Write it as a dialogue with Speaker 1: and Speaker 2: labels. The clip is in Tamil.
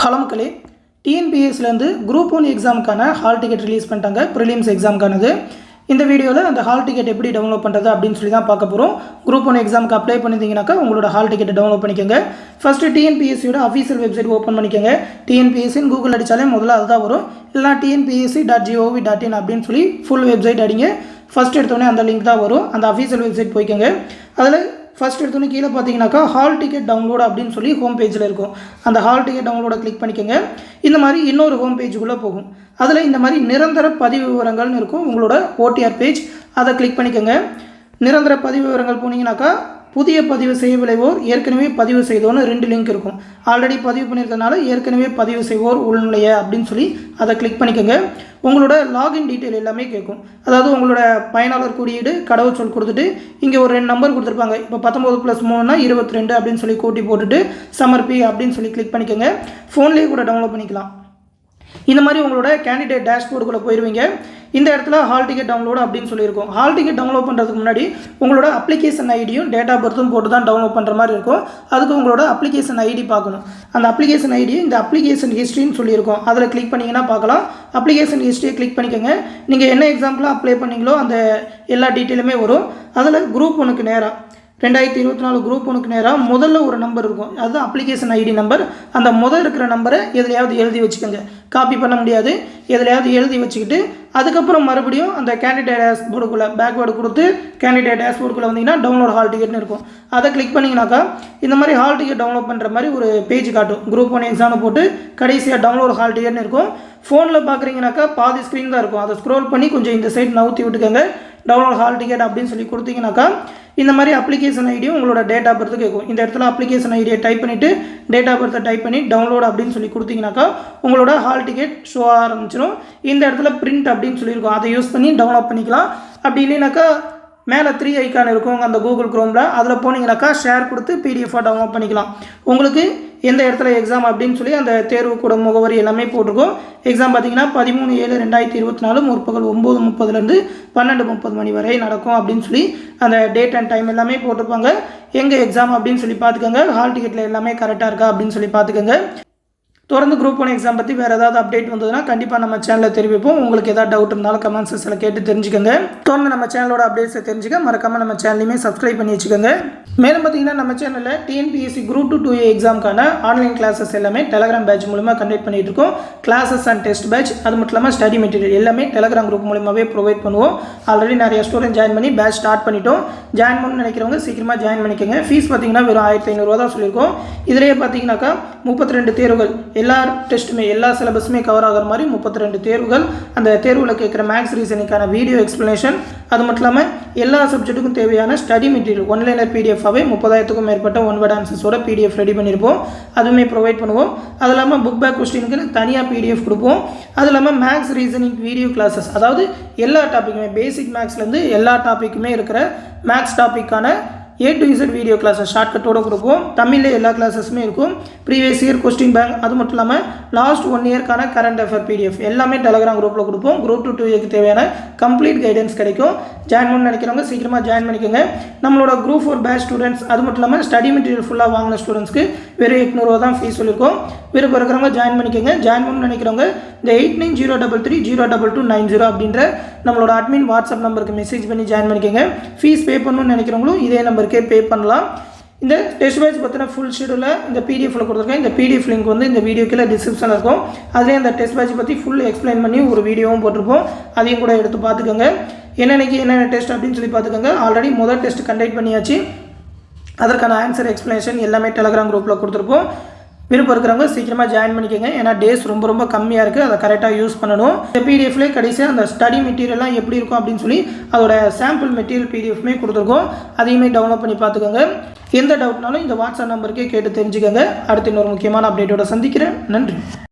Speaker 1: ஹலோ மக்களே, டிஎன்பிஎஸ்சிலேருந்து குரூப் 1 எக்ஸாமுக்கான ஹால் டிக்கெட் ரிலீஸ் பண்ணிட்டாங்க. ப்ரிலிம்ஸ் எக்ஸாமுக்கானது. இந்த வீடியோவில் அந்த ஹால் டிக்கெட் எப்படி டவுன்லோட் பண்ணுறது அப்படின்னு சொல்லி தான் பார்க்க போகிறோம். குரூப் 1 எக்ஸாமுக்கு அப்ளை பண்ணியிருந்தீங்கன்னாக்கா உங்களோட ஹால் டிக்கெட்டை டவுன்லோட் பண்ணிக்கோங்க. ஃபஸ்ட்டு டிஎன்பிஎஸ்சியோட அஃபீஷியல் வெப்சைட் ஓப்பன் பண்ணிக்கோங்க. டிஎன்பிஎஸ்சின்னு கூகுள் அடித்தாலே முதல்ல அதுதான் வரும். இல்லைனா tnpsc.gov.in அப்படின்னு சொல்லி ஃபுல் வெப்சைட் அடிங்க. ஃபஸ்ட் எடுத்தோடனே அந்த லிங்க் தான் வரும். அந்த அஃபீஷியல் வெப்சைட் போய்க்கோங்க. அதில் ஃபஸ்ட் எடுத்தோன்னே கீழே பார்த்தீங்கன்னாக்கா ஹால் டிக்கெட் டவுன்லோட் அப்படின்னு சொல்லி ஹோம் பேஜில் இருக்கும். அந்த ஹால் டிக்கெட் டவுன்லோடை கிளிக் பண்ணிக்கோங்க. இந்த மாதிரி இன்னொரு ஹோம் பேஜுக்குள்ளே போகும். அதில் இந்த மாதிரி நிரந்தர பதிவு விவரங்கள்னு இருக்கும். உங்களோட ஓடிஆர் பேஜ் அதை கிளிக் பண்ணிக்கோங்க. நிரந்தர பதிவு விவரங்கள் போனீங்கன்னாக்கா புதிய பதிவு செய்யவில்லைவோர் ஏற்கனவே பதிவு செய்தோன்னு 2 லிங்க் இருக்கும். ஆல்ரெடி பதிவு பண்ணியிருக்கனால ஏற்கனவே பதிவு செய்வோர் உள்நுழைய அப்படின்னு சொல்லி அதை கிளிக் பண்ணிக்கோங்க. உங்களோட லாகின் டீட்டெயில் எல்லாமே கேட்கும். அதாவது உங்களோட பயனாளர் குறியீடு கடவுச்சொல் கொடுத்துட்டு இங்கே ஒரு 2 நம்பர் கொடுத்துருப்பாங்க. இப்போ 19+3 22 அப்படின்னு சொல்லி கூட்டி போட்டுட்டு சமர்ப்பி அப்படின்னு சொல்லி கிளிக் பண்ணிக்கோங்க. ஃபோன்லேயே கூட டவுன்லோட் பண்ணிக்கலாம். இந்த மாதிரி உங்களோட கேண்டிடேட் டேஷ்போர்டுக்குள்ளே போயிடுவீங்க. இந்த இடத்துல ஹால் டிக்கெட் டவுன்லோடு அப்படின்னு சொல்லியிருக்கும். ஹால் டிக்கெட் டவுன்லோட் பண்ணுறதுக்கு முன்னாடி உங்களோட அப்ளிகேஷன் ஐடியும் டேட் ஆஃப் பர்த்தும் போட்டு தான் டவுன்லோட் பண்ணுற மாதிரி இருக்கும். அதுக்கு உங்களோட அப்ளிகேஷன் ஐடி பார்க்கணும். அந்த அப்ளிகேஷன் ஐடி இந்த அப்ளிகேஷன் ஹிஸ்ட்ரின்னு சொல்லியிருக்கும். அதில் கிளிக் பண்ணிங்கன்னா பார்க்கலாம். அப்ளிகேஷன் ஹிஸ்ட்ரியை கிளிக் பண்ணிக்கோங்க. நீங்கள் என்ன எக்ஸாம்பிளாக அப்ளை பண்ணிங்களோ அந்த எல்லா டீட்டெயிலுமே வரும். அதில் குரூப் 1க்கு நேராக 2024 குரூப் 1க்கு நேராக முதல்ல ஒரு நம்பர் இருக்கும். அதுதான் அப்ளிகேஷன் ஐடி நம்பர். அந்த முதல் இருக்கிற நம்பரை எதுலையாவது எழுதி வச்சுக்கோங்க. காப்பி பண்ண முடியாது. எதுலையாவது எழுதி வச்சுக்கிட்டு அதுக்கப்புறம் மறுபடியும் அந்த கேண்டிடேட் டேஷ்போர்டுக்குள்ளே பேக்வேர்டு கொடுத்து கேண்டிடேட் டேஷ்போர்டுக்குள்ளே வந்தீங்கன்னா டவுன்லோட் ஹால் டிக்கெட்னு இருக்கும். அதை கிளிக் பண்ணிங்கனாக்கா இந்த மாதிரி ஹால் டிக்கெட் டவுன்லோட் பண்ணுற மாதிரி ஒரு பேஜ் காட்டும். குரூப் 1 எக்ஸாம் போட்டு கடைசியாக டவுன்லோட் ஹால் டிக்கெட்னு இருக்கும். ஃபோனில் பார்க்குறீங்கனாக்கா பாதி ஸ்க்ரீன் தான் இருக்கும். அதை ஸ்க்ரோல் பண்ணி கொஞ்சம் இந்த சைட் நவுத்தி விட்டுக்கோங்க. டவுன்லோட் ஹால் டிக்கெட் அப்படின்னு சொல்லி கொடுத்தீங்கன்னாக்கா இந்த மாதிரி அப்ளிகேஷன் ஐடியும் உங்களோட டேட் ஆஃப் பர்த்து கேட்கும். இந்த இடத்துல அப்ளிகேஷன் ஐடியை டைப் பண்ணிவிட்டு டேட் ஆஃப் பர்த்தை டைப் பண்ணி டவுன்லோட் அப்படின்னு சொல்லி கொடுத்தீங்கன்னாக்கா உங்களோட ஹால் டிக்கெட் ஷோ ஆரம்பிச்சிடும். இந்த இடத்துல பிரிண்ட் அப்படின்னு சொல்லியிருக்கோம். அதை யூஸ் பண்ணி டவுன்லோட் பண்ணிக்கலாம். அப்படி இல்லைனாக்கா மேலே 3 ஐக்கான் இருக்கும் அந்த கூகுள் குரோமில். அதில் போனீங்கன்னாக்கா ஷேர் கொடுத்து பிடிஎஃபாக டவுன்லோட் பண்ணிக்கலாம். உங்களுக்கு எந்த இடத்துல எக்ஸாம் அப்படின்னு சொல்லி அந்த தேர்வு கூட முகவரி எல்லாமே போட்டிருக்கோம். எக்ஸாம் பார்த்தீங்கன்னா 13/7/2024 முற்பகல் 9:30 12:30 மணி வரை நடக்கும் அப்படின்னு சொல்லி அந்த டேட் அண்ட் டைம் எல்லாமே போட்டிருப்பாங்க. எங்கே எக்ஸாம் அப்படின்னு சொல்லி பார்த்துக்கோங்க. ஹால் டிக்கெட்டில் எல்லாமே கரெக்டாக இருக்கா அப்படின்னு சொல்லி பார்த்துக்கோங்க. தொடர்ந்து குரூப் 1 எக்ஸாம் பற்றி வேறு ஏதாவது அப்டேட் வந்ததுன்னா கண்டிப்பாக நம்ம சேனலில் தெரிவிப்போம். உங்களுக்கு ஏதாவது டவுட் இருந்தாலும் கமெண்ட் செக்ஷனில் கேட்டு தெரிஞ்சுக்கோங்க. தொடர்ந்து நம்ம சேனலோட அப்டேட்ஸை தெரிஞ்சுக்க மறக்காமல் நம்ம சேனலையுமே சப்ஸ்கிரைப் பண்ணி வச்சுக்கோங்க. மேலும் பார்த்தீங்கன்னா நம்ம சேனலில் டிஎன்பிஎஸ்சி குரூப் 2 2A எக்ஸாமுக்கான ஆன்லைன் கிளாஸஸ் எல்லாமே டெலகிராம் பேட்ச் மூலமாக கண்டக்ட் பண்ணிட்டு இருக்கோம். கிளாஸஸ் அண்ட் டெஸ்ட் பேட்ச் அது மட்டும் இல்லாமல் ஸ்டடி மெட்டீரியல் எல்லாமே டெலகிராம் குரூப் மூலமாகவே ப்ரொவைட் பண்ணுவோம். ஆல்ரெடி நிறைய ஸ்டூடெண்ட் ஜாயின் பண்ணி பேட்ச் ஸ்டார்ட் பண்ணிட்டோம். ஜாயின் பண்ணணும்னு நினைக்கிறவங்க சீக்கிரமாக ஜாயின் பண்ணிக்கோங்க. ஃபீஸ் பார்த்தீங்கன்னா வெறும் 1500 தான் சொல்லியிருக்கோம். இதிலேயே பார்த்தீங்கன்னாக்கா 32 தேர்வுகள் எல்லா டெஸ்ட்டுமே எல்லா சிலபஸுமே கவர் ஆகிற மாதிரி 32 தேர்வுகள். அந்த தேர்வில் கேட்குற மேக்ஸ் ரீசனிங்கான வீடியோ எக்ஸ்ப்ளனேஷன் அது மட்டும் இல்லாமல் எல்லா சப்ஜெக்ட்டுக்கும் தேவையான ஸ்டடி மெட்டீரியல் ஒன்லைனர் பிடிஎஃபாகவே 30,000க்கும் மேற்பட்ட ஒன் வேர்ட் ஆன்சர்ஸோட பிடிஎஃப் ரெடி பண்ணியிருப்போம். அதுவுமே ப்ரொவைட் பண்ணுவோம். அது இல்லாமல் புக் பேக் கொஸ்டினுக்கு தனியாக பிடிஎஃப் கொடுப்போம். அது இல்லாமல் மேக்ஸ் ரீசனிங் வீடியோ கிளாஸஸ் அதாவது எல்லா டாப்பிக்குமே பேசிக் மேக்ஸ்லேருந்து எல்லா டாப்பிக்குமே இருக்கிற மேக்ஸ் டாப்பிக்கான A to Z video classes ஷார்ட்கட்டோடு கொடுப்போம். தமிழில் எல்லா கிளாஸஸுமே இருக்கும். ப்ரீவியஸ் இயர் கொஸ்டின் பேங்க் அது மட்டும் இல்லாமல் லாஸ்ட் 1 இயர்க்கான கரண்ட் அஃபேர் பிடிஎஃப் எல்லாமே டெலகிராம் குரூப்பில் கொடுப்போம். குரூப் 2 2Aக்கு தேவையான கம்ப்ளீட் கைடன்ஸ் கிடைக்கும். ஜாயின் பண்ண நினைக்கிறவங்க சீக்கிரமாக ஜாயின் பண்ணிக்கோங்க. நம்மளோட குரூப் 4 பேட்ச் ஸ்டூடெண்ட்ஸ் அது மட்டும் இல்லாமல் ஸ்டடி மெட்டீரியல் ஃபுல்லாக வாங்கின ஸ்டூடெண்ட்ஸ்க்கு வெறும் 800 தான் ஃபீஸ் சொல்லியிருக்கோம். விருப்பம் இருக்கிறவங்க ஜாயின் பண்ணிக்கோங்க. ஜாயின் பண்ண நினைக்கிறவங்க இந்த 8903302290 அப்படின்ற நம்மளோட அட்மின் வாட்ஸ்அப் நம்பருக்கு மெசேஜ் பண்ணி ஜாயின் பண்ணிக்கோங்க. ஃபீஸ் பே பண்ணணும்னு நினைக்கிறவங்களும் இதே நம்பருக்கே பே பண்ணலாம். இந்த டெஸ்ட் பேட்ச் பற்றின ஃபுல் ஷெடியூலில் இந்த பிடிஎஃப்ல கொடுத்துருக்கேன். இந்த பிடிஎஃப் லிங்க் வந்து இந்த வீடியோ கீழே டிஸ்கிரிப்ஷனில் இருக்கும். அதிலே அந்த டெஸ்ட் பேட்ச் பற்றி ஃபுல் எக்ஸ்பிளைன் பண்ணி ஒரு வீடியோவும் போட்டிருப்போம். அதையும் கூட எடுத்து பார்த்துக்கோங்க. என்னென்ன டெஸ்ட் அப்படின்னு சொல்லி பார்த்துக்கோங்க. ஆல்ரெடி முதல் டெஸ்ட் கண்டக்ட் பண்ணியாச்சு. அதற்கான ஆன்சர் எக்ஸ்ப்ளனேஷன் எல்லாமே டெலகிராம் குரூப்பில் கொடுத்துருப்போம். விருப்பம் இருக்கிறவங்க சீக்கிரமாக ஜாயின் பண்ணிக்கோங்க. ஏன்னா டேஸ் ரொம்ப கம்மியாக இருக்குது. அதை கரெக்டாக யூஸ் பண்ணணும். இந்த பிடிஎஃப்லேயே கடைசியாக அந்த ஸ்டடி மெட்டீரியல்லாம் எப்படி இருக்கும் அப்படின்னு சொல்லி அதோட சாம்பிள் மெட்டீரியல் பிடிஎஃப்மே கொடுத்துருக்கோம். அதையுமே டவுன்லோட் பண்ணி பார்த்துக்கோங்க. எந்த டவுட்னாலும் இந்த வாட்ஸ்அப் நம்பருக்கே கேட்டு தெரிஞ்சுக்கோங்க. அடுத்து இன்னொரு முக்கியமான அப்டேட்டோட சந்திக்கிறேன். நன்றி.